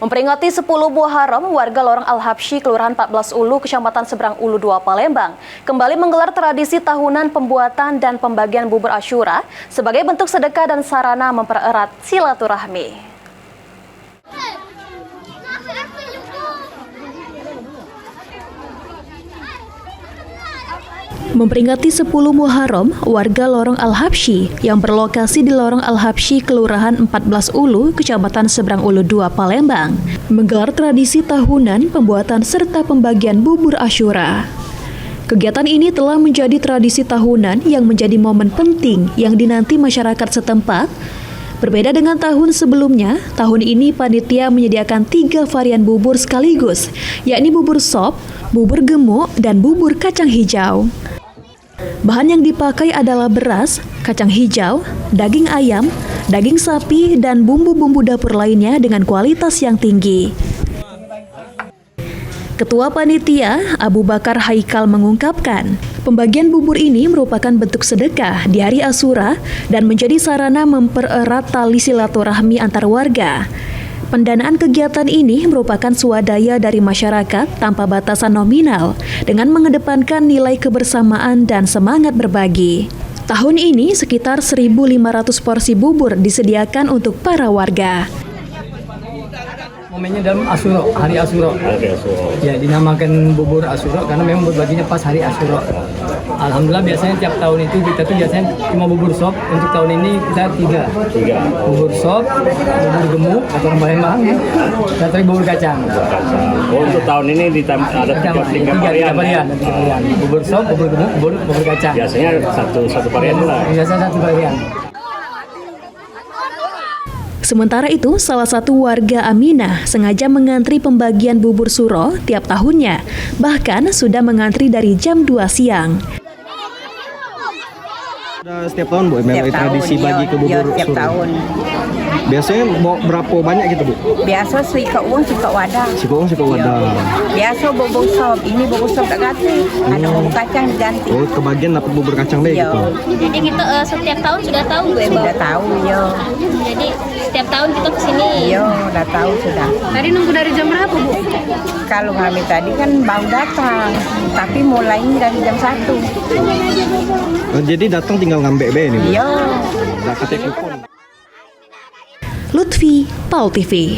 Memperingati 10 Muharram, warga Lorong Al-Habsyi, Kelurahan 14 Ulu, Kecamatan Seberang Ulu 2, Palembang, kembali menggelar tradisi tahunan pembuatan dan pembagian bubur Asyura sebagai bentuk sedekah dan sarana mempererat silaturahmi. Memperingati 10 Muharram, warga Lorong Al-Habsyi yang berlokasi di Lorong Al-Habsyi, Kelurahan 14 Ulu, Kecamatan Seberang Ulu 2, Palembang, menggelar tradisi tahunan pembuatan serta pembagian bubur Asyura. Kegiatan ini telah menjadi tradisi tahunan yang menjadi momen penting yang dinanti masyarakat setempat. Berbeda dengan tahun sebelumnya, tahun ini panitia menyediakan 3 varian bubur sekaligus, yakni bubur sop, bubur gemuk, dan bubur kacang hijau. Bahan yang dipakai adalah beras, kacang hijau, daging ayam, daging sapi, dan bumbu-bumbu dapur lainnya dengan kualitas yang tinggi. Ketua Panitia, Abu Bakar Haikal, mengungkapkan, pembagian bubur ini merupakan bentuk sedekah di hari Asyura dan menjadi sarana mempererat tali silaturahmi antar warga. Pendanaan kegiatan ini merupakan swadaya dari masyarakat tanpa batasan nominal dengan mengedepankan nilai kebersamaan dan semangat berbagi. Tahun ini sekitar 1.500 porsi bubur disediakan untuk para warga. Momennya dalam Asyura, hari Asyura. Ya, dinamakan bubur Asyura karena memang berbaginya pas hari Asyura. Alhamdulillah biasanya tiap tahun itu kita tuh biasanya cuma bubur sop. Untuk tahun ini kita tiga. Bubur sop, bubur gemuk atau orang Palembang, dan bubur kacang. Oh, untuk tahun ini ada tiga varian. Bubur sop, bubur gemuk, bubur kacang. Biasanya satu varian lah. Biasanya satu varian. Sementara itu, salah satu warga Aminah sengaja mengantri pembagian bubur suro tiap tahunnya, bahkan sudah mengantri dari jam 2 siang. Setiap tahun Bu, tradisi bagi ke bubur tiap suro. Tahun. Biasanya berapa banyak gitu Bu? Biasa sikap uang, sikap wadah. Sikap wadah. Biasa bubur sop, ini bubur sop tak ganti. Ada bubur kacang diganti. Oh, kebagian dapat bubur kacang deh gitu. Jadi kita setiap tahun sudah tahu gue Bang. Sudah tahu, yo. Jadi setiap tahun kita kesini. Yo, udah tahu sudah. Tadi nunggu dari jam berapa Bu? Kalau kami tadi kan baru datang, tapi mulainya dari jam 1. Oh, jadi datang tinggal ngambek be ini Bu. Yo. Udah katanya kupon. Lutfi, PAL TV.